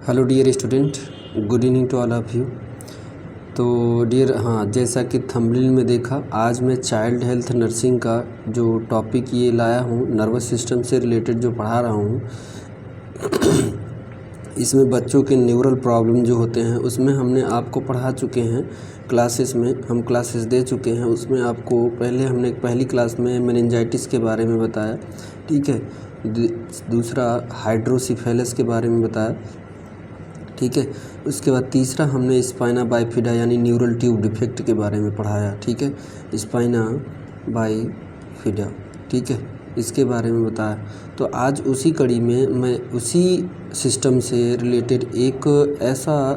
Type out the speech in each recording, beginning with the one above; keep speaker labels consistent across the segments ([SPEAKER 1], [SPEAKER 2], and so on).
[SPEAKER 1] Hello dear student, good evening to all of you. तो dear, जैसा कि thumbnail में देखा, आज मैं चाइल्ड हेल्थ नर्सिंग का जो टॉपिक ये लाया हूँ, नर्वस सिस्टम से रिलेटेड जो पढ़ा रहा हूँ। इसमें बच्चों के न्यूरल प्रॉब्लम जो होते हैं उसमें हमने आपको पढ़ा चुके हैं क्लासेस में, हम क्लासेस दे चुके हैं। उसमें आपको हमने पहली क्लास में मेनिंजाइटिस के बारे में बताया, ठीक है। दूसरा हाइड्रोसिफेलस के बारे में बताया, ठीक है। उसके बाद तीसरा हमने स्पाइना बाइफिडा यानी न्यूरल ट्यूब डिफेक्ट के बारे में पढ़ाया, ठीक है। स्पाइना बाइफिडा, ठीक है, इसके बारे में बताया। तो आज उसी कड़ी में मैं उसी सिस्टम से रिलेटेड एक ऐसा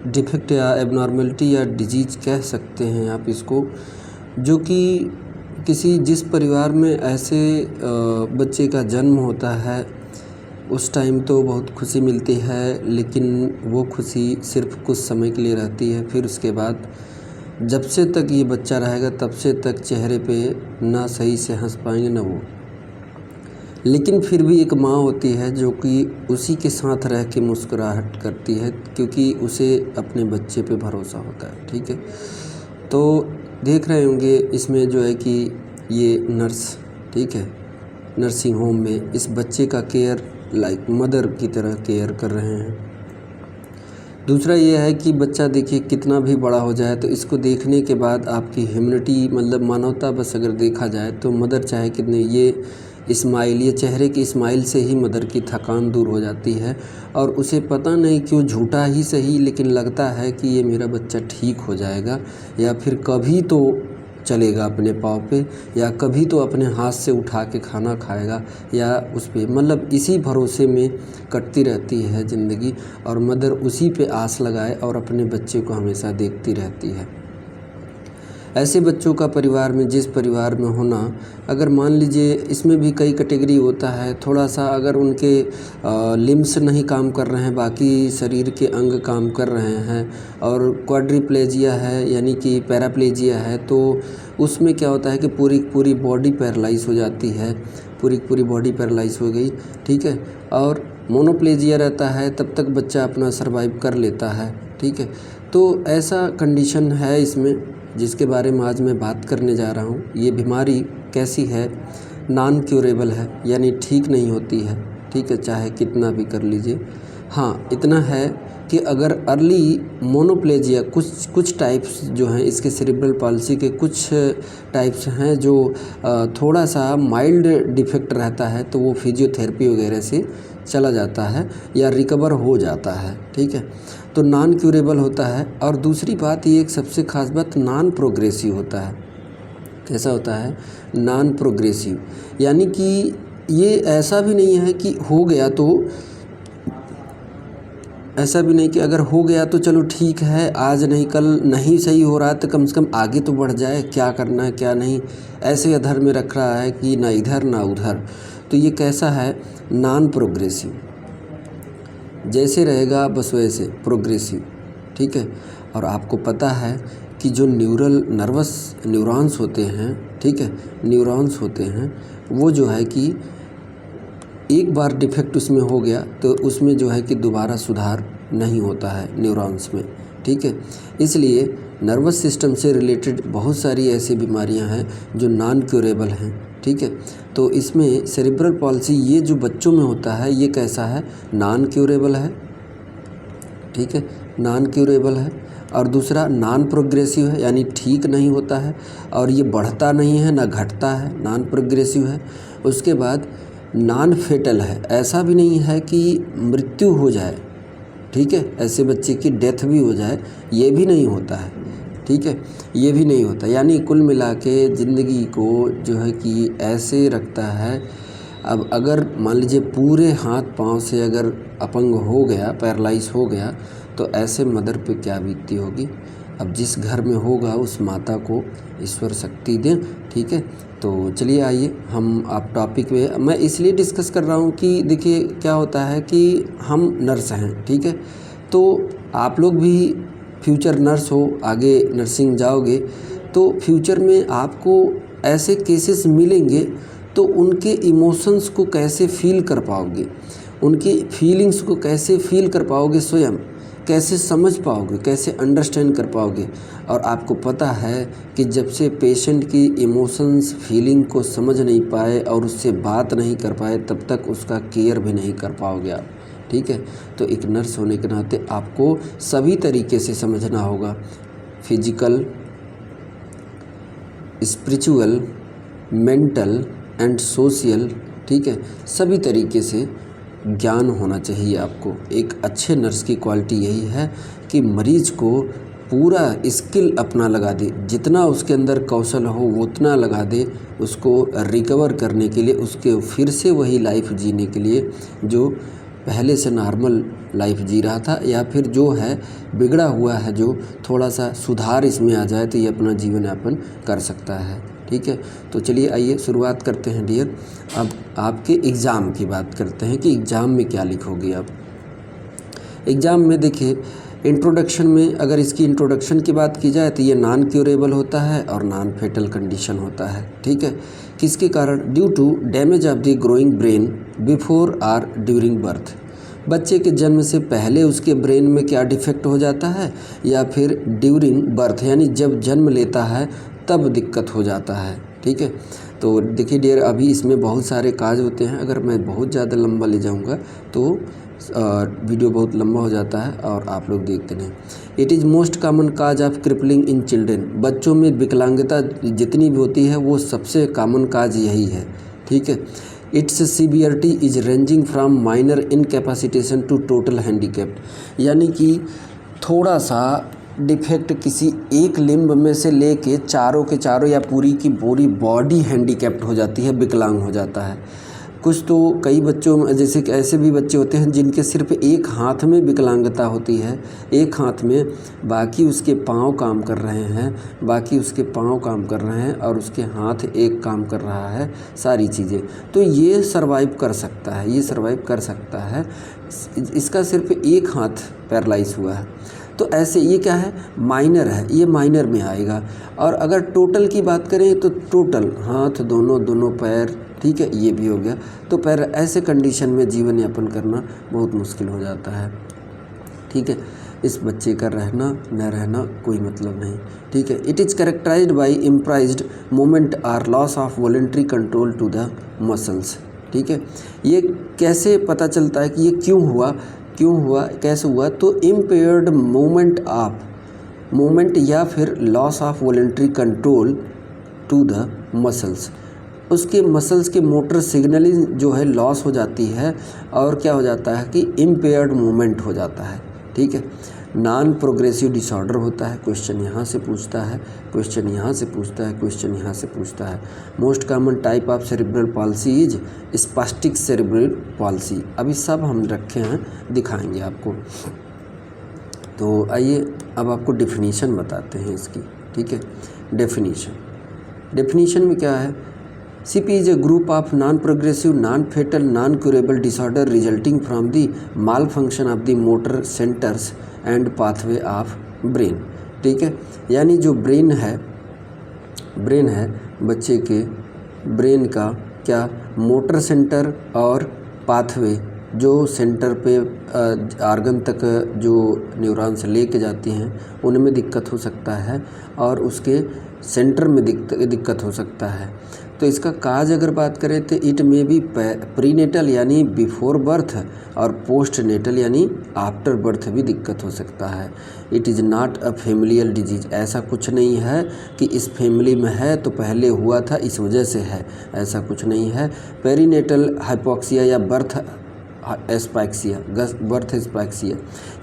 [SPEAKER 1] डिफेक्ट या एबनॉर्मेलिटी या डिजीज कह सकते हैं आप इसको, जो कि जिस परिवार में ऐसे बच्चे का जन्म होता है उस टाइम तो बहुत खुशी मिलती है, लेकिन वो खुशी सिर्फ कुछ समय के लिए रहती है। फिर उसके बाद जब से तक ये बच्चा रहेगा तब से तक चेहरे पे ना सही से हंस पाएंगे ना वो। लेकिन फिर भी एक माँ होती है जो कि उसी के साथ रह के मुस्कुराहट करती है, क्योंकि उसे अपने बच्चे पे भरोसा होता है, ठीक है। तो देख रहे होंगे इसमें जो है कि ये नर्स, ठीक है, नर्सिंग होम में इस बच्चे का केयर लाइक मदर की तरह केयर कर रहे हैं। दूसरा ये है कि बच्चा देखिए कितना भी बड़ा हो जाए तो इसको देखने के बाद आपकी ह्यूमैनिटी मतलब मानवता बस अगर देखा जाए तो मदर चाहे कितने ये चेहरे की स्माइल से ही मदर की थकान दूर हो जाती है। और उसे पता नहीं क्यों, झूठा ही सही, लेकिन लगता है कि ये मेरा बच्चा ठीक हो जाएगा या फिर कभी तो चलेगा अपने पाँव पे, या कभी तो अपने हाथ से उठा के खाना खाएगा, या उस पे मतलब इसी भरोसे में कटती रहती है ज़िंदगी। और मदर उसी पे आस लगाए और अपने बच्चे को हमेशा देखती रहती है। ऐसे बच्चों का परिवार में, जिस परिवार में होना, अगर मान लीजिए इसमें भी कई कैटेगरी होता है, थोड़ा सा अगर उनके लिम्स नहीं काम कर रहे हैं, बाकी शरीर के अंग काम कर रहे हैं, और क्वाड्रिप्लेजिया है यानी कि पैराप्लेजिया है, तो उसमें क्या होता है कि पूरी बॉडी पैरालाइज हो जाती है, पूरी बॉडी पैरालाइज हो गई, ठीक है। और मोनोप्लेजिया रहता है, तब तक बच्चा अपना सर्वाइव कर लेता है, ठीक है। तो ऐसा कंडीशन है इसमें, जिसके बारे में आज मैं बात करने जा रहा हूँ। ये बीमारी कैसी है? नॉन क्यूरेबल है, यानी ठीक नहीं होती है, ठीक है, चाहे कितना भी कर लीजिए। हाँ, इतना है कि अगर अर्ली मोनोप्लेजिया, कुछ टाइप्स जो हैं इसके सेरिब्रल पॉल्सी के कुछ टाइप्स हैं जो थोड़ा सा माइल्ड डिफेक्ट रहता है, तो वो फिजियोथेरेपी वगैरह से चला जाता है या रिकवर हो जाता है, ठीक है। तो नॉन क्यूरेबल होता है। और दूसरी बात, ये एक सबसे ख़ास बात, नॉन प्रोग्रेसिव होता है। कैसा होता है? नॉन प्रोग्रेसिव, यानी कि ये ऐसा भी नहीं है कि हो गया तो, ऐसा भी नहीं कि अगर हो गया तो चलो ठीक है, आज नहीं कल नहीं सही हो रहा तो कम से कम आगे तो बढ़ जाए, क्या करना है क्या नहीं, ऐसे अधर में रख रहा है कि ना इधर ना उधर। तो ये कैसा है? Non progressive. जैसे रहेगा बस वैसे प्रोग्रेसिव, ठीक है। और आपको पता है कि जो न्यूरॉन्स होते हैं, ठीक है, न्यूरॉन्स होते हैं, वो जो है कि एक बार डिफेक्ट उसमें हो गया तो उसमें जो है कि दोबारा सुधार नहीं होता है न्यूरॉन्स में, ठीक है। इसलिए नर्वस सिस्टम से रिलेटेड बहुत सारी ऐसी बीमारियां हैं जो नॉन क्यूरेबल हैं, ठीक है। तो इसमें सेरिब्रल पॉल्सी ये जो बच्चों में होता है, ये कैसा है? नॉन क्यूरेबल है, ठीक है, नॉन क्यूरेबल है। और दूसरा नॉन प्रोग्रेसिव है, यानी ठीक नहीं होता है, और ये बढ़ता नहीं है ना घटता है, नॉन प्रोग्रेसिव है। उसके बाद नॉन फेटल है, ऐसा भी नहीं है कि मृत्यु हो जाए, ठीक है, ऐसे बच्चे की डेथ भी हो जाए, ये भी नहीं होता है, ठीक है, ये भी नहीं होता। यानी कुल मिला के ज़िंदगी को जो है कि ऐसे रखता है। अब अगर मान लीजिए पूरे हाथ पाँव से अगर अपंग हो गया, पैरालाइज हो गया, तो ऐसे मदर पे क्या बीतती होगी। अब जिस घर में होगा उस माता को ईश्वर शक्ति दें, ठीक है। तो चलिए आइए हम आप टॉपिक पे, मैं इसलिए डिस्कस कर रहा हूँ कि देखिए क्या होता है कि हम नर्स हैं, ठीक है, तो आप लोग भी फ्यूचर नर्स हो, आगे नर्सिंग जाओगे तो फ्यूचर में आपको ऐसे केसेस मिलेंगे, तो उनके इमोशंस को कैसे फील कर पाओगे, उनकी फीलिंग्स को कैसे फील कर पाओगे स्वयं, कैसे समझ पाओगे, कैसे अंडरस्टैंड कर पाओगे। और आपको पता है कि जब से पेशेंट की इमोशंस फीलिंग को समझ नहीं पाए और उससे बात नहीं कर पाए तब तक उसका केयर भी नहीं कर पाओगे आप, ठीक है। तो एक नर्स होने के नाते आपको सभी तरीके से समझना होगा, physical, spiritual, mental and social, ठीक है, सभी तरीके से ज्ञान होना चाहिए आपको। एक अच्छे नर्स की क्वालिटी यही है कि मरीज को पूरा स्किल अपना लगा दे, जितना उसके अंदर कौशल हो वो उतना लगा दे उसको रिकवर करने के लिए, उसके फिर से वही लाइफ जीने के लिए जो पहले से नॉर्मल लाइफ जी रहा था, या फिर जो है बिगड़ा हुआ है, जो थोड़ा सा सुधार इसमें आ जाए तो ये अपना जीवन यापन कर सकता है, ठीक है। तो चलिए आइए शुरुआत करते हैं डियर। अब आपके एग्ज़ाम की बात करते हैं कि एग्ज़ाम में क्या लिखोगे आप। एग्ज़ाम में देखिए इंट्रोडक्शन में, अगर इसकी इंट्रोडक्शन की बात की जाए तो ये नॉन क्यूरेबल होता है और नॉन फेटल कंडीशन होता है, ठीक है। किसके कारण? Due to damage of the growing brain before और ड्यूरिंग बर्थ। बच्चे के जन्म से पहले उसके ब्रेन में क्या डिफेक्ट हो जाता है, या फिर ड्यूरिंग बर्थ यानी जब जन्म लेता है तब दिक्कत हो जाता है, ठीक है। तो देखिए डियर, अभी इसमें बहुत सारे काज होते हैं, अगर मैं बहुत ज़्यादा लंबा ले जाऊंगा तो वीडियो बहुत लंबा हो जाता है और आप लोग देखते नहीं। It is most common cause of crippling in children. बच्चों में विकलांगता जितनी भी होती है वो सबसे कॉमन काज यही है, ठीक है। Its severity is ranging from minor incapacitation to total handicapped, यानी कि थोड़ा सा डिफेक्ट किसी एक लिम्ब में से लेके चारों के चारों या पूरी की पूरी बॉडी हैंडीकैप्ड हो जाती है, विकलांग हो जाता है। कुछ तो कई बच्चों में जैसे कि ऐसे भी बच्चे होते हैं जिनके सिर्फ एक हाथ में विकलांगता होती है, एक हाथ में, बाकी उसके पाँव काम कर रहे हैं, बाकी उसके पाँव काम कर रहे हैं और उसके हाथ एक काम कर रहा है, सारी चीज़ें। तो ये सर्वाइव कर सकता है, ये सर्वाइव कर सकता है। इसका सिर्फ एक हाथ पैरालाइज हुआ है, तो ऐसे ये क्या है, माइनर है, ये माइनर में आएगा। और अगर टोटल की बात करें तो टोटल हाथ, दोनों पैर, ठीक है, ये भी हो गया। तो पैर ऐसे कंडीशन में जीवन यापन करना बहुत मुश्किल हो जाता है, ठीक है। इस बच्चे का रहना न रहना कोई मतलब नहीं, ठीक है। It is characterised by impaired movement और loss of voluntary control to the muscles, ठीक है। ये कैसे पता चलता है कि ये क्यों हुआ, कैसे हुआ? तो इम्पेयर्ड मूवमेंट या फिर loss of voluntary control to the muscles, उसके मसल्स के मोटर सिग्नलिंग जो है लॉस हो जाती है और क्या हो जाता है कि इम्पेयर्ड मूवमेंट हो जाता है, ठीक है। नॉन प्रोग्रेसिव डिसऑर्डर होता है, क्वेश्चन यहाँ से पूछता है, क्वेश्चन यहाँ से पूछता है, क्वेश्चन यहाँ से पूछता है। Most common type of cerebral palsy is spastic cerebral palsy. अभी सब हम रखे हैं, दिखाएंगे आपको। तो आइए अब आपको डेफिनीशन बताते हैं इसकी, ठीक है। डेफिनीशन में क्या है? CP is a group of non-progressive, non-fatal, non-curable disorder resulting from the malfunction of the motor centers and pathway of brain, ठीक है। यानी जो ब्रेन है बच्चे के ब्रेन का क्या, मोटर सेंटर और पाथवे जो सेंटर पे आर्गन तक जो न्यूरॉन्स लेके जाती हैं उनमें दिक्कत हो सकता है और उसके सेंटर में दिक्कत हो सकता है। तो इसका काज अगर बात करें तो इट में भी प्रीनेटल यानी बिफोर बर्थ और पोस्ट नेटल यानी आफ्टर बर्थ भी दिक्कत हो सकता है। It is not a familial disease, ऐसा कुछ नहीं है कि इस फैमिली में है तो पहले हुआ था इस वजह से है, ऐसा कुछ नहीं है। पेरीनेटल हाइपोक्सिया या बर्थ एस्पाइक्सिया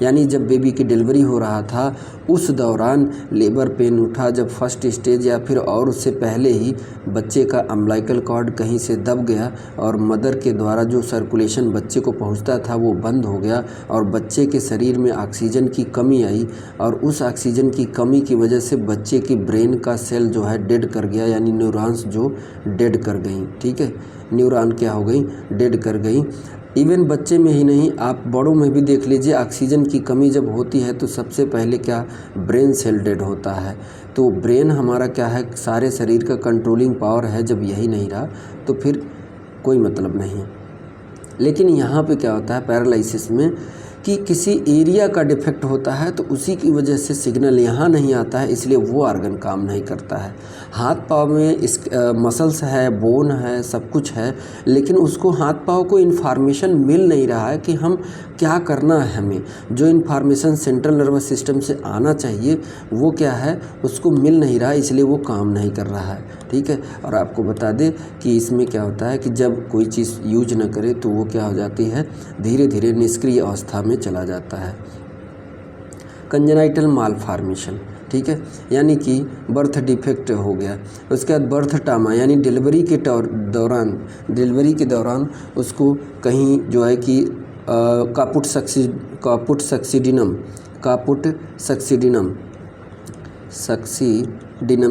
[SPEAKER 1] यानी जब बेबी की डिलीवरी हो रहा था उस दौरान लेबर पेन उठा, जब फर्स्ट स्टेज या फिर और उससे पहले ही बच्चे का अम्बिलिकल कॉर्ड कहीं से दब गया और मदर के द्वारा जो सर्कुलेशन बच्चे को पहुंचता था वो बंद हो गया और बच्चे के शरीर में ऑक्सीजन की कमी आई और उस ऑक्सीजन की कमी की वजह से बच्चे की ब्रेन का सेल जो है डेड कर गया, यानी न्यूरॉन्स जो डेड कर गई, ठीक है। न्यूरॉन क्या हो गई, डेड कर गई। इवन बच्चे में ही नहीं, आप बड़ों में भी देख लीजिए, ऑक्सीजन की कमी जब होती है तो सबसे पहले क्या, ब्रेन सेल डेड होता है। तो ब्रेन हमारा क्या है, सारे शरीर का कंट्रोलिंग पावर है, जब यही नहीं रहा तो फिर कोई मतलब नहीं। लेकिन यहाँ पे क्या होता है पैरालिसिस में कि किसी एरिया का डिफेक्ट होता है तो उसी की वजह से सिग्नल यहाँ नहीं आता है, इसलिए वो ऑर्गन काम नहीं करता है। हाथ पाँव में इस मसल्स है, बोन है, सब कुछ है, लेकिन उसको हाथ पाँव को इन्फॉर्मेशन मिल नहीं रहा है कि हम क्या करना है। हमें जो इन्फॉर्मेशन सेंट्रल नर्वस सिस्टम से आना चाहिए वो क्या है, उसको मिल नहीं रहा, इसलिए वो काम नहीं कर रहा है। ठीक है। और आपको बता दें कि इसमें क्या होता है कि जब कोई चीज़ यूज न करे तो वो क्या हो जाती है, धीरे धीरे निष्क्रिय अवस्था में चला जाता है। कंजेनाइटल मालफॉर्मेशन, ठीक है, यानी कि बर्थ डिफेक्ट हो गया। उसके बाद बर्थ ट्रॉमा यानी डिलीवरी के दौरान उसको कहीं जो है कि कापुट सक्सीडिनम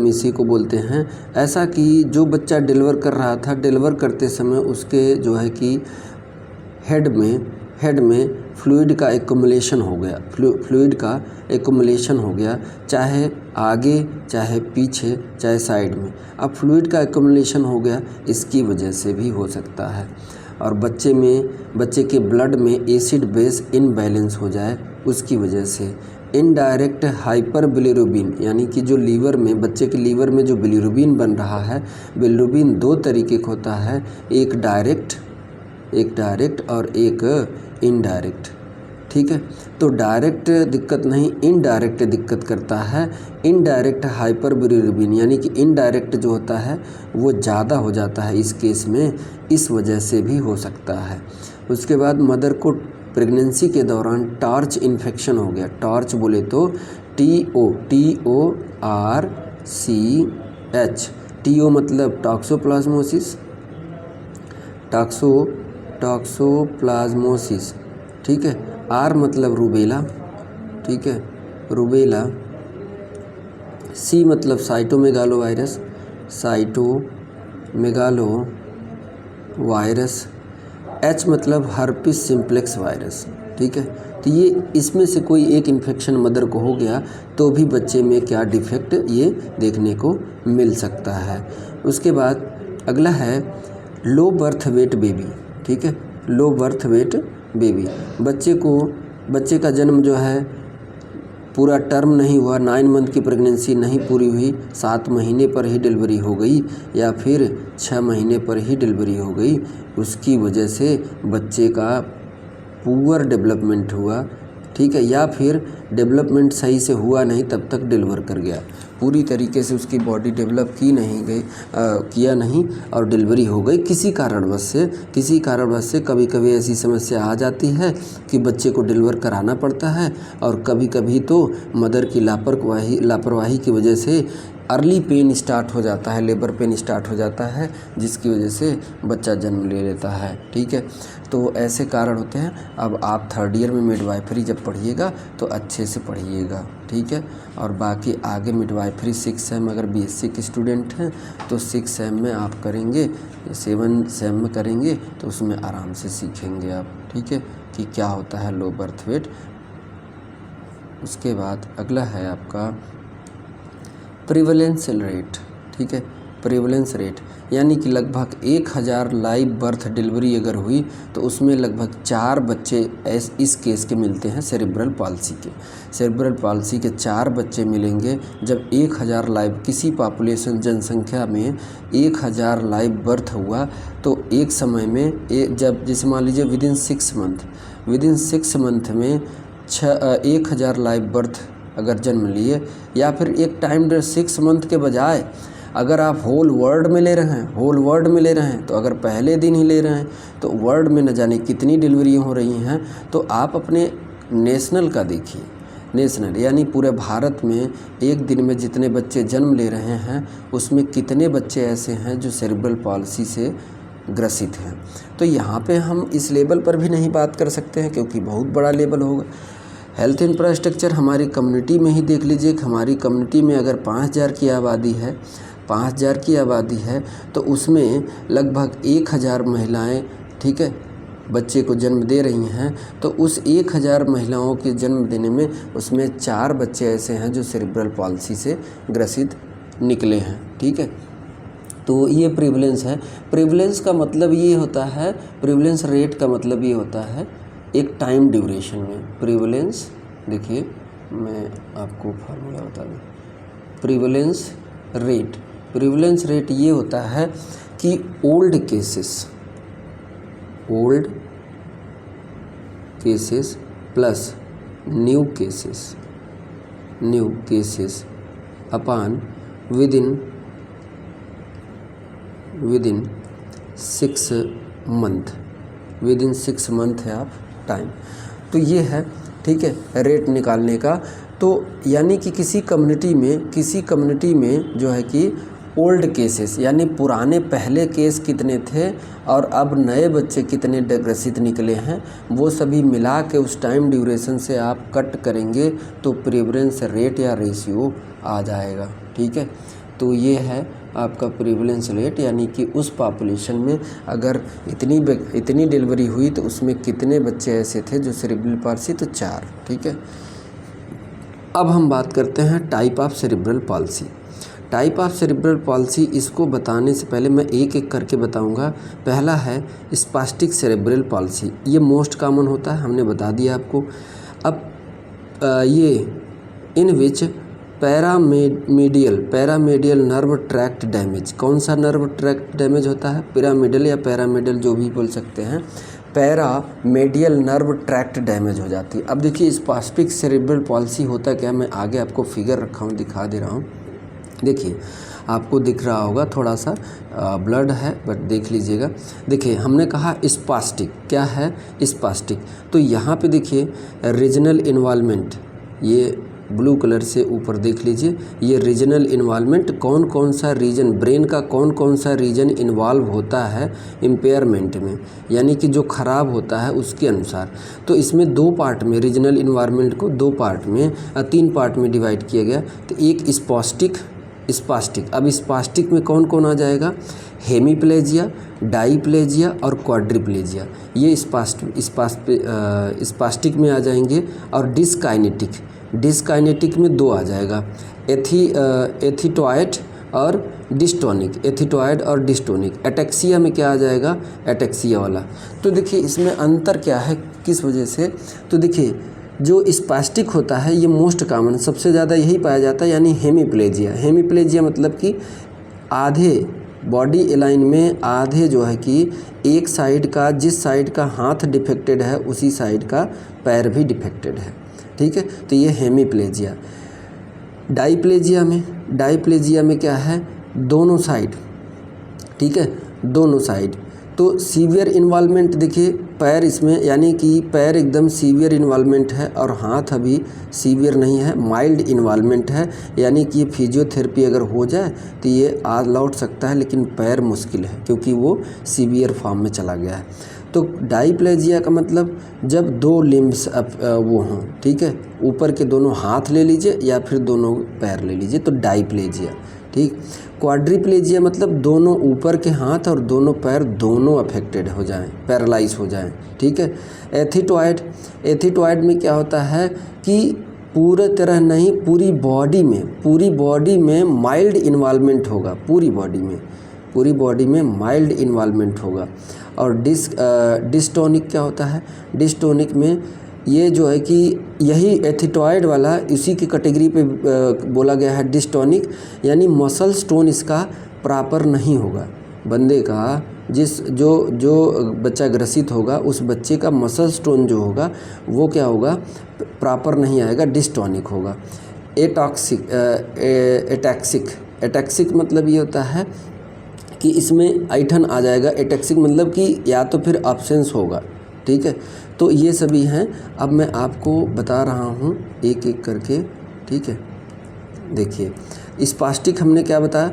[SPEAKER 1] इसी को बोलते हैं। ऐसा कि जो बच्चा डिलीवर कर रहा था, डिलीवर करते समय उसके जो है कि हेड में फ्लूइड का एक्युमुलेशन हो गया, चाहे आगे, चाहे पीछे, चाहे साइड में। अब फ्लूइड का एक्युमुलेशन हो गया, इसकी वजह से भी हो सकता है। और बच्चे के ब्लड में एसिड बेस इनबैलेंस हो जाए, उसकी वजह से। इनडायरेक्ट हाइपर बिलिरुबिन यानी कि जो लीवर में, बच्चे के लीवर में जो बिलिरुबिन बन रहा है, बिलिरुबिन 2 तरीके का होता है, एक डायरेक्ट और एक इनडायरेक्ट। ठीक है। तो डायरेक्ट दिक्कत नहीं, इनडायरेक्ट दिक्कत करता है। इनडायरेक्ट हाइपर बिलिरुबिन यानी कि इनडायरेक्ट जो होता है वो ज़्यादा हो जाता है इस केस में, इस वजह से भी हो सकता है। उसके बाद मदर को प्रेगनेंसी के दौरान टॉर्च इन्फेक्शन हो गया। टॉर्च बोले तो TO मतलब टॉक्सोप्लाज्मोसिस, ठीक है। R मतलब रूबेला, ठीक है, रूबेला। C मतलब साइटोमेगालोवायरस। H मतलब हर्पिस सिम्प्लेक्स वायरस, ठीक है। तो ये इसमें से कोई एक इन्फेक्शन मदर को हो गया तो भी बच्चे में क्या डिफेक्ट ये देखने को मिल सकता है। उसके बाद अगला है लो बर्थ वेट बेबी, ठीक है। लो बर्थ वेट बेबी, बच्चे का जन्म जो है पूरा टर्म नहीं हुआ, 9 मंथ की प्रेगनेंसी नहीं पूरी हुई, 7 महीने पर ही डिलीवरी हो गई या फिर 6 महीने पर ही डिलीवरी हो गई, उसकी वजह से बच्चे का पुअर डेवलपमेंट हुआ, ठीक है, या फिर डेवलपमेंट सही से हुआ नहीं तब तक डिलीवर कर गया, पूरी तरीके से उसकी बॉडी डेवलप किया नहीं और डिलीवरी हो गई किसी कारणवश से। कभी कभी ऐसी समस्या आ जाती है कि बच्चे को डिलीवर कराना पड़ता है, और कभी कभी तो मदर की लापरवाही की वजह से अर्ली पेन स्टार्ट हो जाता है, लेबर पेन स्टार्ट हो जाता है, जिसकी वजह से बच्चा जन्म ले लेता है, ठीक है। तो ऐसे कारण होते हैं। अब आप 3rd ईयर में मिडवाइफरी जब पढ़िएगा तो अच्छे से पढ़िएगा, ठीक है। और बाकी आगे मिडवाइफरी 6 सेम अगर BSc के स्टूडेंट हैं तो 6 सेम में आप करेंगे, 7 सेम में करेंगे तो उसमें आराम से सीखेंगे आप, ठीक है, कि क्या होता है लो बर्थ वेट। उसके बाद अगला है आपका प्रिवलेंस रेट, ठीक है। प्रिवलेंस रेट यानी कि लगभग 1000 लाइव बर्थ डिलीवरी अगर हुई तो उसमें लगभग 4 बच्चे इस केस के मिलते हैं सेरेब्रल पाल्सी के 4 बच्चे मिलेंगे। जब 1000 लाइव किसी पॉपुलेशन जनसंख्या में 1000 लाइव बर्थ हुआ तो एक समय में जब जैसे मान लीजिए विदिन 6 मंथ में 1000 लाइव बर्थ अगर जन्म लिए, या फिर एक टाइम 6 मंथ के बजाय अगर आप होल वर्ल्ड में ले रहे हैं तो अगर पहले दिन ही ले रहे हैं तो वर्ल्ड में न जाने कितनी डिलीवरी हो रही हैं। तो आप अपने नेशनल का देखिए, नेशनल यानी पूरे भारत में एक दिन में जितने बच्चे जन्म ले रहे हैं उसमें कितने बच्चे ऐसे हैं जो सेरेब्रल पाल्सी से ग्रसित हैं। तो यहाँ पे हम इस लेवल पर भी नहीं बात कर सकते हैं क्योंकि बहुत बड़ा लेवल होगा। हेल्थ इंफ्रास्ट्रक्चर हमारी कम्युनिटी में ही देख लीजिए कि हमारी कम्युनिटी में अगर 5000 की आबादी है तो उसमें लगभग 1000 महिलाएं, ठीक है, बच्चे को जन्म दे रही हैं। तो उस 1000 महिलाओं के जन्म देने में उसमें 4 बच्चे ऐसे हैं जो सेरेब्रल पाल्सी से ग्रसित निकले हैं, ठीक है। तो ये प्रिवलेंस है। प्रिवलेंस का मतलब ये होता है, प्रिवलेंस रेट का मतलब ये होता है एक टाइम ड्यूरेशन में। प्रिवलेंस, देखिए मैं आपको फार्मूला बता दूँ। प्रिवलेंस रेट ये होता है कि old cases plus new cases upon within 6 month है आप टाइम। तो ये है, ठीक है, रेट निकालने का। तो यानी कि किसी कम्युनिटी में जो है कि ओल्ड केसेस यानी पुराने पहले केस कितने थे और अब नए बच्चे कितने ग्रसित निकले हैं, वो सभी मिला के उस टाइम ड्यूरेशन से आप कट करेंगे तो प्रिवलेंस रेट या रेशियो आ जाएगा। ठीक है, तो ये है आपका प्रिवलेंस रेट, यानी कि उस पॉपुलेशन में अगर इतनी डिलीवरी हुई तो उसमें कितने बच्चे ऐसे थे जो सेरेब्रल पाल्सी, तो 4। ठीक है, अब हम बात करते हैं type of cerebral palsy. Type of cerebral palsy, इसको बताने से पहले मैं एक एक करके बताऊंगा। पहला है स्पास्टिक सेरेब्रल पाल्सी, ये मोस्ट कॉमन होता है, हमने बता दिया आपको। अब ये इन विच पैरामेडियल नर्व ट्रैक्ट डैमेज, कौन सा नर्व ट्रैक्ट डैमेज होता है? पिरामिडल या पैरामेडियल जो भी बोल सकते हैं, पैरामेडियल नर्व ट्रैक्ट डैमेज हो जाती है। अब देखिए स्पास्टिक सेरेब्रल पाल्सी होता क्या, मैं आगे आपको फिगर रखा हूँ, दिखा दे रहा हूँ। देखिए आपको दिख रहा होगा, थोड़ा सा ब्लड है बट देख लीजिएगा। देखिए हमने कहा स्पास्टिक, क्या है स्पास्टिक, तो यहाँ पे देखिए रीजनल इन्वॉल्वमेंट, ये ब्लू कलर से ऊपर देख लीजिए, ये रीजनल इन्वॉल्वमेंट, कौन कौन सा रीजन, ब्रेन का कौन कौन सा रीजन इन्वॉल्व होता है इम्पेयरमेंट में, यानी कि जो ख़राब होता है उसके अनुसार। तो इसमें 2 पार्ट में, रीजनल इन्वॉल्वमेंट को 2 पार्ट में, 3 पार्ट में डिवाइड किया गया। तो एक स्पास्टिक। अब स्पास्टिक में कौन कौन आ जाएगा? हेमीप्लेजिया, डाईप्लेजिया और क्वाड्रिप्लेजिया, ये स्पास्टिक में आ जाएंगे। और डिस्काइनेटिक में 2 आ जाएगा, एथिटॉयड और डिस्टोनिक। एटेक्सिया में क्या आ जाएगा? एटेक्सिया वाला। तो देखिए इसमें अंतर क्या है, किस वजह से? तो देखिए जो स्पास्टिक होता है ये मोस्ट कॉमन, सबसे ज़्यादा यही पाया जाता है, यानी हेमीप्लेजिया मतलब कि आधे बॉडी एलाइन में आधे जो है कि एक साइड का, जिस साइड का हाथ डिफेक्टेड है उसी साइड का पैर भी डिफेक्टेड है। ठीक है, तो ये हेमीप्लेजिया। डाईप्लेजिया में क्या है? दोनों साइड, ठीक है, दोनों साइड। तो सीवियर इन्वॉल्वमेंट, देखिए पैर इसमें, यानी कि पैर एकदम सीवियर इन्वॉल्वमेंट है और हाथ अभी सीवियर नहीं है, माइल्ड इन्वॉल्वमेंट है, यानी कि फिजियोथेरेपी अगर हो जाए तो ये आ लौट सकता है, लेकिन पैर मुश्किल है क्योंकि वो सीवियर फॉर्म में चला गया है। तो डाईप्लेजिया का मतलब जब 2 लिम्स वो हों, ठीक है, ऊपर के दोनों हाथ ले लीजिए या फिर दोनों पैर ले लीजिए, तो डाईप्लेजिया। ठीक, क्वाड्रिप्लेजिया मतलब दोनों ऊपर के हाथ और दोनों पैर दोनों अफेक्टेड हो जाएं, पैरालाइज हो जाएं। ठीक है, एथिटॉयड में क्या होता है कि पूरे तरह नहीं, पूरी बॉडी में माइल्ड इन्वॉल्वमेंट होगा, पूरी बॉडी में माइल्ड इन्वॉल्वमेंट होगा। और डिस्टोनिक क्या होता है? डिस्टोनिक में ये जो है कि यही एथिटॉयड वाला इसी की कैटेगरी पे बोला गया है डिस्टोनिक, यानी मसल स्टोन इसका प्रॉपर नहीं होगा। बंदे का जो बच्चा ग्रसित होगा उस बच्चे का मसल स्टोन जो होगा वो क्या होगा? प्रॉपर नहीं आएगा, डिस्टोनिक होगा। एटैक्सिक मतलब ये होता है कि इसमें ऐठन आ जाएगा। एटैक्सिक मतलब कि या तो फिर एब्सेंस होगा। ठीक है, तो ये सभी हैं। अब मैं आपको बता रहा हूँ एक एक करके। ठीक है, देखिए स्पास्टिक हमने क्या बताया?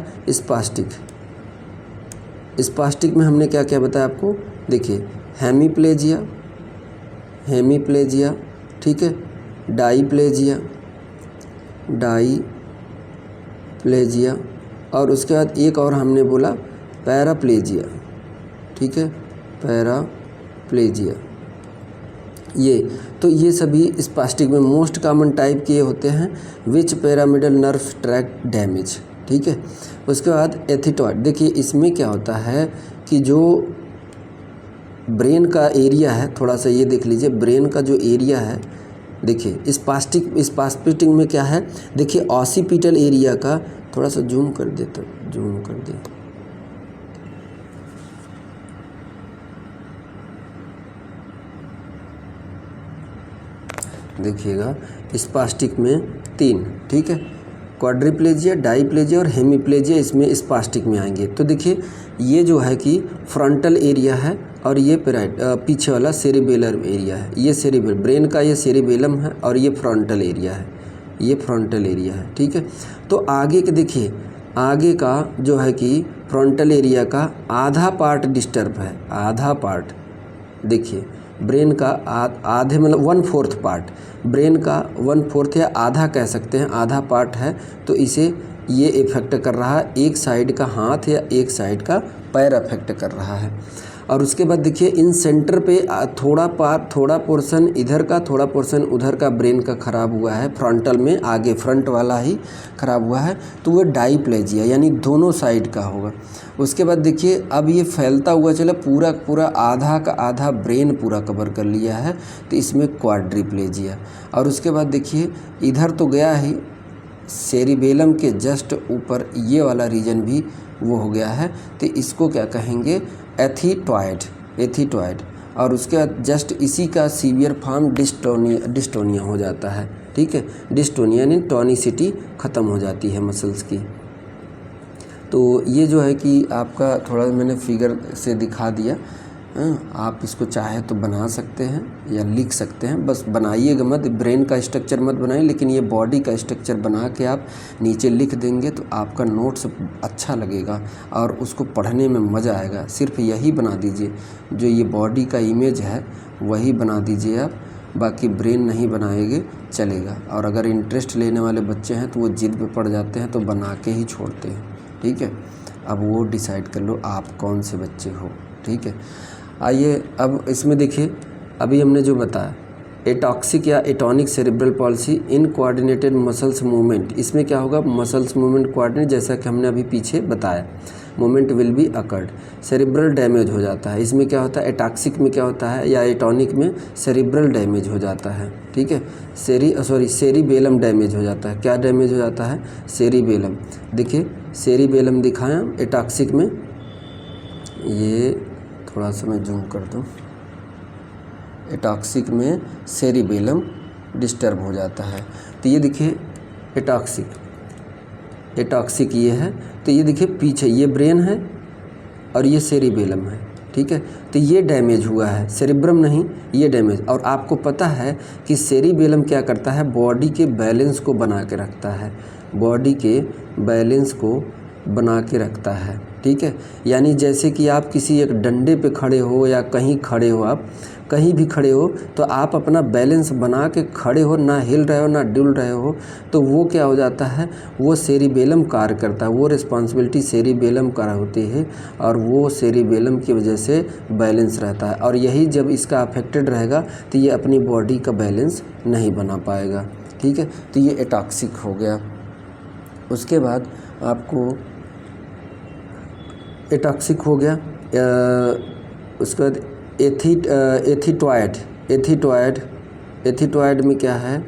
[SPEAKER 1] स्पास्टिक में हमने क्या क्या बताया आपको? देखिए हेमीप्लेजिया, ठीक है, डाईप्लेजिया और उसके बाद एक और हमने बोला पैराप्लेजिया। ठीक है, पैराप्लेजिया। ये सभी स्पास्टिक में मोस्ट कॉमन टाइप के होते हैं। विच पैरामिडल नर्व ट्रैक्ट डैमेज, ठीक है। उसके बाद एथिटॉइड, देखिए इसमें क्या होता है कि जो ब्रेन का एरिया है, थोड़ा सा ये देख लीजिए, ब्रेन का जो एरिया है, देखिए स्पास्टिक में क्या है, देखिए ऑसिपिटल एरिया का, थोड़ा सा जूम कर देता, जूम कर दे, देखिएगा स्पास्टिक में 3, ठीक है, क्वाड्रिप्लेजिया, डाईप्लेजिया और हेमीप्लेजिया इसमें स्पास्टिक में आएंगे। तो देखिए ये जो है कि फ्रंटल एरिया है और ये पीछे वाला सेरिबेलर एरिया है, ये सेरिबेल ब्रेन का ये सेरिबेलम है और ये फ्रंटल एरिया है, ये फ्रंटल एरिया है, ठीक है। तो आगे के देखिए, आगे का जो है कि फ्रंटल एरिया का आधा पार्ट डिस्टर्ब है, आधा पार्ट, देखिए ब्रेन का आधे मतलब 1/4 पार्ट, ब्रेन का 1/4 या आधा कह सकते हैं, आधा पार्ट है। तो इसे ये इफ़ेक्ट कर रहा है, एक साइड का हाथ या एक साइड का पैर अफेक्ट कर रहा है। और उसके बाद देखिए इन सेंटर पे थोड़ा पोर्शन इधर का, थोड़ा पोर्शन उधर का ब्रेन का ख़राब हुआ है, फ्रंटल में आगे फ्रंट वाला ही ख़राब हुआ है, तो वो डाईप्लेजिया यानी दोनों साइड का होगा। उसके बाद देखिए अब ये फैलता हुआ चला, पूरा आधा का आधा ब्रेन पूरा कवर कर लिया है, तो इसमें क्वाड्रिप्लेजिया। और उसके बाद देखिए इधर तो गया ही, सेरिबेलम के जस्ट ऊपर ये वाला रीजन भी वो हो गया है, तो इसको क्या कहेंगे, एथिटॉइड। और उसके बाद जस्ट इसी का सीवियर फॉर्म डिस्टोनिया हो जाता है, ठीक है। डिस्टोनिया यानी टॉनिसिटी ख़त्म हो जाती है मसल्स की। तो ये जो है कि आपका थोड़ा मैंने फिगर से दिखा दिया, आप इसको चाहे तो बना सकते हैं या लिख सकते हैं, बस बनाइएगा मत, ब्रेन का स्ट्रक्चर मत बनाइए, लेकिन ये बॉडी का स्ट्रक्चर बना के आप नीचे लिख देंगे तो आपका नोट्स अच्छा लगेगा और उसको पढ़ने में मज़ा आएगा। सिर्फ यही बना दीजिए, जो ये बॉडी का इमेज है वही बना दीजिए आप, बाकी ब्रेन नहीं बनाएंगे चलेगा। और अगर इंटरेस्ट लेने वाले बच्चे हैं तो वो जिद पे पड़ जाते हैं तो बना के ही छोड़ते हैं, ठीक है। अब वो डिसाइड कर लो आप कौन से बच्चे हो, ठीक है। आइए अब इसमें देखिए, अभी हमने जो बताया एटॉक्सिक या atonic cerebral policy in coordinated muscles movement, इसमें क्या होगा, मसल्स मूवमेंट कोऑर्डिनेट, जैसा कि हमने अभी पीछे बताया, movement will be occurred, cerebral damage हो जाता है। इसमें क्या होता है, एटॉक्सिक में क्या होता है या एटॉनिक में सेरिब्रल डैमेज हो जाता है, ठीक है। सेरिबेलम डैमेज हो जाता है। क्या डैमेज हो जाता है, सेरिबेलम, देखिए सेरिबेलम दिखाया एटॉक्सिक में, ये थोड़ा सा मैं जूम कर दूँ, एटॉक्सिक में सेरिबेलम डिस्टर्ब हो जाता है। तो ये देखिए एटॉक्सिक ये है, तो ये देखिए पीछे ये ब्रेन है और ये सेरिबेलम है, ठीक है। तो ये डैमेज हुआ है, सेरिब्रम नहीं, ये डैमेज। और आपको पता है कि सेरिबेलम क्या करता है, बॉडी के बैलेंस को बना के रखता है, बॉडी के बैलेंस को बना के रखता है, ठीक है। यानी जैसे कि आप किसी एक डंडे पे खड़े हो या कहीं खड़े हो, आप कहीं भी खड़े हो तो आप अपना बैलेंस बना के खड़े हो, ना हिल रहे हो ना डुल रहे हो, तो वो क्या हो जाता है, वो सेरिबेलम कार्य करता है, वो रिस्पॉन्सिबिलिटी सेरिबेलम का होती है और वो सेरिबेलम की वजह से बैलेंस रहता है। और यही जब इसका अफेक्टेड रहेगा तो ये अपनी बॉडी का बैलेंस नहीं बना पाएगा, ठीक है। तो ये एटॉक्सिक हो गया। उसके बाद आपको एटॉक्सिक हो गया, उसके बाद एथिटॉइड में क्या है,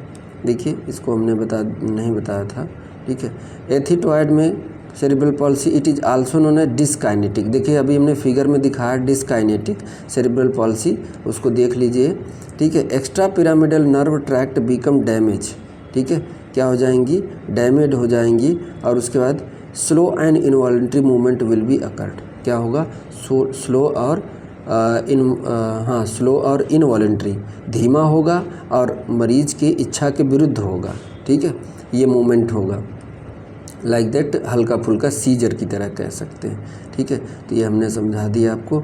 [SPEAKER 1] देखिए इसको हमने नहीं बताया था, ठीक है। एथिटॉइड में cerebral palsy, it is also known as dyskinetic, देखिए अभी हमने फिगर में दिखाया डिस्काइनेटिक सेरिब्रल पॉलिसी, उसको देख लीजिए, ठीक है। Extra pyramidal nerve tract become damage, ठीक है, क्या हो जाएंगी, डैमेज हो जाएंगी। और उसके बाद slow and involuntary movement will be occurred, क्या होगा, स्लो और इनवॉलंटरी, धीमा होगा और मरीज की इच्छा के विरुद्ध होगा, ठीक है, ये मूवमेंट होगा, लाइक दैट हल्का फुल्का सीजर की तरह कह सकते हैं, ठीक है। तो ये हमने समझा दिया आपको।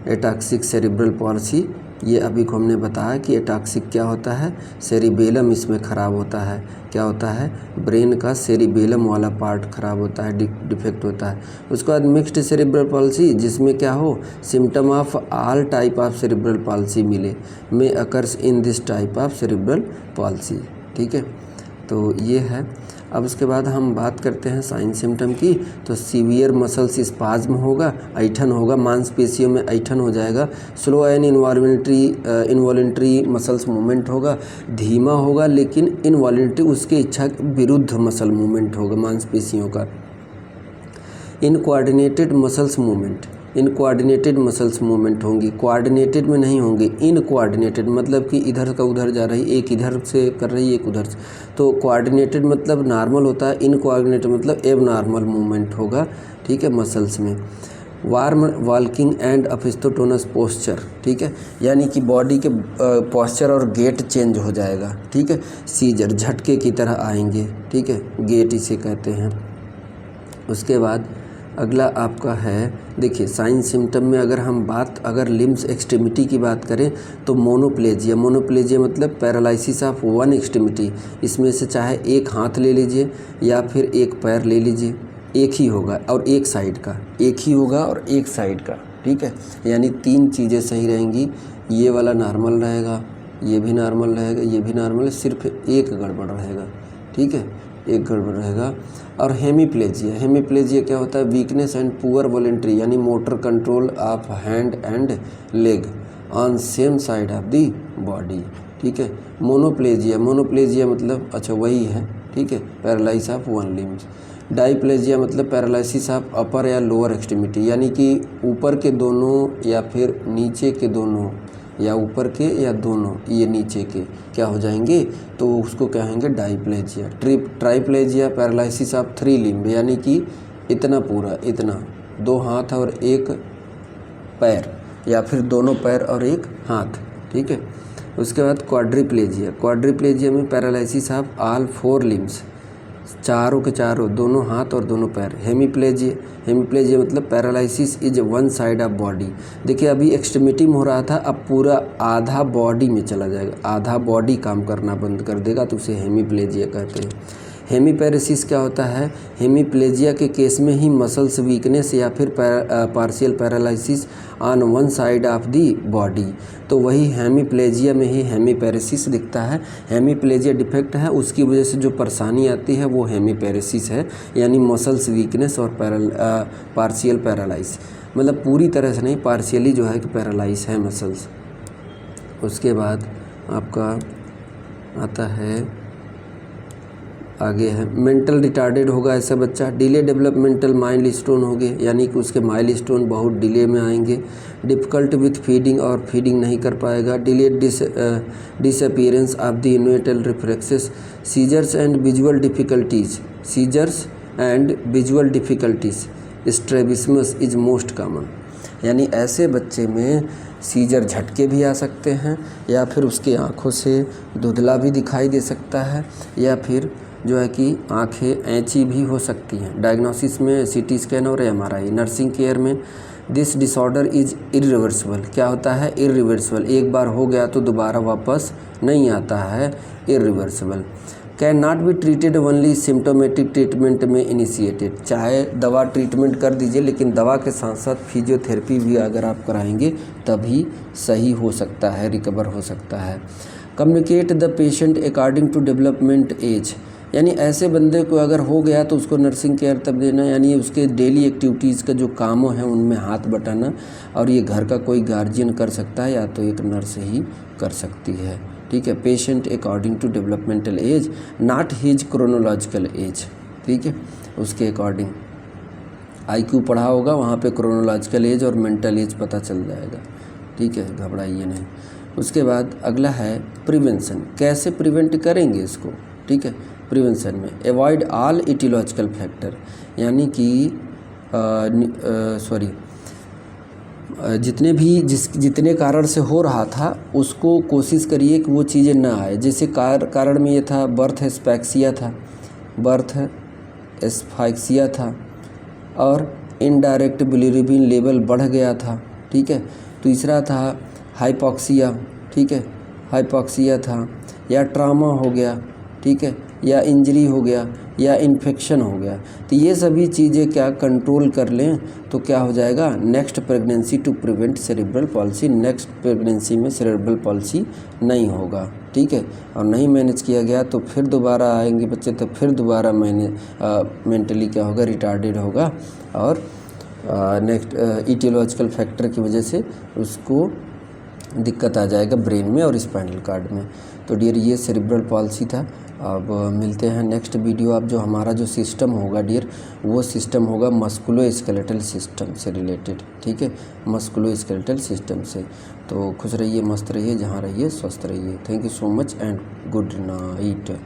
[SPEAKER 1] एटॉक्सिक सेरिब्रल पॉलिसी, ये अभी को हमने बताया कि एटॉक्सिक क्या होता है, सेरिबेलम इसमें ख़राब होता है, क्या होता है, ब्रेन का सेरिबेलम वाला पार्ट ख़राब होता है, डिफेक्ट होता है। उसके बाद मिक्स्ड सेरिब्रल पॉलिसी, जिसमें क्या हो, symptom of all type of cerebral policy मिले, में occurs in this type of cerebral policy, ठीक है। तो ये है। अब उसके बाद हम बात करते हैं साइन सिम्टम की। तो सीवियर मसल्स स्पाज्म होगा, ऐठन होगा, मांसपेशियों में ऐठन हो जाएगा। Slow and involuntary muscles movement होगा, धीमा होगा लेकिन इनवॉलेंट्री उसके इच्छा के विरुद्ध मसल मूवमेंट होगा मांसपेशियों का। इनकोऑर्डिनेटेड मसल्स मूवमेंट होंगी, कोऑर्डिनेटेड में नहीं होंगी, इनकोऑर्डिनेटेड मतलब कि इधर का उधर जा रही, एक इधर से कर रही एक उधर से। तो कोऑर्डिनेटेड मतलब नॉर्मल होता है, इनकोऑर्डिनेटेड मतलब एबनॉर्मल मूवमेंट होगा, ठीक है, मसल्स में। वार्म वॉकिंग एंड अपिस्थोटोनस पोस्चर, ठीक है, यानी कि बॉडी के पोस्चर और गेट चेंज हो जाएगा, ठीक है। सीजर झटके की तरह आएंगे, ठीक है, गेट इसे कहते हैं। उसके बाद अगला आपका है, देखिए साइन सिम्टम में अगर लिम्स एक्सट्रीमिटी की बात करें तो मोनोप्लेजिया मतलब पैरालिसिस ऑफ वन एक्सट्रीमिटी। इसमें से चाहे एक हाथ ले लीजिए या फिर एक पैर ले लीजिए, एक ही होगा और एक साइड का, ठीक है, यानी 3 चीज़ें सही रहेंगी। ये वाला नॉर्मल रहेगा, ये भी नॉर्मल रहेगा, ये भी नॉर्मल है, सिर्फ एक गड़बड़ रहेगा, ठीक है, एक गड़बड़ रहेगा। और हेमीप्लेजिया क्या होता है? वीकनेस एंड पुअर वॉलेंट्री, यानी motor control of hand and leg on same side of the body, ठीक है। मोनोप्लेजिया मतलब अच्छा वही है, ठीक है, पैरालाइसिस ऑफ वन लिम्स। डाईप्लेजिया मतलब पैरालिसिस ऑफ अपर या लोअर एक्सट्रीमिटी, यानी कि ऊपर के दोनों या फिर नीचे के दोनों, या ऊपर के या दोनों, ये नीचे के क्या हो जाएंगे, तो उसको कहेंगे डाईप्लेजिया। ट्राईप्लेजिया पैरालिसिस ऑफ 3 लिम्ब, यानी कि इतना पूरा, इतना 2 हाथ और 1 पैर, या फिर दोनों पैर और 1 हाथ, ठीक है। उसके बाद क्वाड्रिप्लेजिया में पैरालिसिस ऑफ ऑल 4 लिम्स, चारों के चारों, दोनों हाथ और दोनों पैर। हेमीप्लेजिया मतलब paralysis is one side of body. देखिए अभी एक्सट्रीमिटी में हो रहा था, अब पूरा आधा बॉडी में चला जाएगा, आधा बॉडी काम करना बंद कर देगा, तो उसे हेमीप्लेजिया कहते हैं। हेमीपैरेसिस क्या होता है? हेमीप्लेजिया के केस में ही मसल्स वीकनेस या फिर partial paralysis on one side of the body, तो वही हेमीप्लेजिया में ही हेमीपैरेसिस दिखता है। हेमीप्लेजिया डिफेक्ट है, उसकी वजह से जो परेशानी आती है वो हेमीपैरेसिस है, यानी मसल्स वीकनेस और पार्शियल पैरालाइज, मतलब पूरी तरह से नहीं, पार्शियली जो है कि पैरालाइज है मसल्स। उसके बाद आपका आता है, आगे है मेंटल रिटार्डेड होगा ऐसा बच्चा। डिले डेवलपमेंटल माइलस्टोन हो गए, यानी कि उसके माइलस्टोन बहुत डिले में आएंगे। डिफ़िकल्ट विथ फीडिंग, और फीडिंग नहीं कर पाएगा। Delayed disappearance of the neonatal reflexes. Seizures and visual difficulties, strabismus is most common, यानी ऐसे बच्चे में सीजर झटके भी आ सकते हैं, या फिर उसकी आँखों से धुंधला भी दिखाई दे सकता है, या फिर जो है कि आंखें ऐंची भी हो सकती हैं। डायग्नोसिस में सीटी स्कैन और एमआरआई। नर्सिंग केयर में दिस डिसऑर्डर इज इरिवर्सिबल, क्या होता है? इरिवर्सिबल, एक बार हो गया तो दोबारा वापस नहीं आता है, irreversible. Can not be treated only symptomatic treatment में इनिशिएटेड, चाहे दवा ट्रीटमेंट कर दीजिए लेकिन दवा के साथ साथ फिजियोथेरेपी भी अगर आप कराएंगे तभी सही हो सकता है, रिकवर हो सकता है। Communicate the patient according to development age, यानी ऐसे बंदे को अगर हो गया तो उसको नर्सिंग केयर तब देना, यानी उसके डेली एक्टिविटीज़ का जो कामों हैं उनमें हाथ बटाना, और ये घर का कोई गार्जियन कर सकता है या तो एक नर्स ही कर सकती है, ठीक है। Patient according to developmental age, not his chronological age, ठीक है, उसके अकॉर्डिंग। IQ पढ़ा होगा, वहाँ पे क्रोनोलॉजिकल एज और मेंटल एज पता चल जाएगा, ठीक है, घबराइए नहीं। उसके बाद अगला है प्रिवेंशन, कैसे प्रिवेंट करेंगे इसको, ठीक है। प्रिवेंशन में अवॉइड ऑल इटियोलॉजिकल फैक्टर, यानी कि जितने कारण से हो रहा था उसको कोशिश करिए कि वो चीज़ें ना आए। जैसे कारण में ये था, बर्थ एस्फाइक्सिया था और इनडायरेक्ट बिलीरुबिन लेवल बढ़ गया था, ठीक है। तीसरा था हाइपॉक्सिया, ठीक है, हाइपॉक्सिया था, या ट्रामा हो गया, ठीक है, या इंजरी हो गया, या इन्फेक्शन हो गया। तो ये सभी चीज़ें क्या कंट्रोल कर लें तो क्या हो जाएगा, next pregnancy to prevent cerebral palsy, next pregnancy में सेरेब्रल पॉल्सी नहीं होगा, ठीक। ठीक है। और नहीं मैनेज किया गया तो फिर दोबारा आएंगे बच्चे, तो फिर दोबारा मेंटली क्या होगा, रिटार्डेड होगा, और नेक्स्ट ईटियोलॉजिकल फैक्टर की वजह से उसको दिक्कत आ जाएगा ब्रेन में और स्पाइनल कार्ड में। तो डियर ये सेरिब्रल पॉल्सी था। अब मिलते हैं नेक्स्ट वीडियो। अब जो हमारा जो सिस्टम होगा डियर, वो सिस्टम होगा मस्कुलो स्केलेटल सिस्टम से रिलेटेड, ठीक है, मस्कुलो स्केलेटल सिस्टम से। तो खुश रहिए, मस्त रहिए, जहाँ रहिए स्वस्थ रहिए। Thank you so much and good night.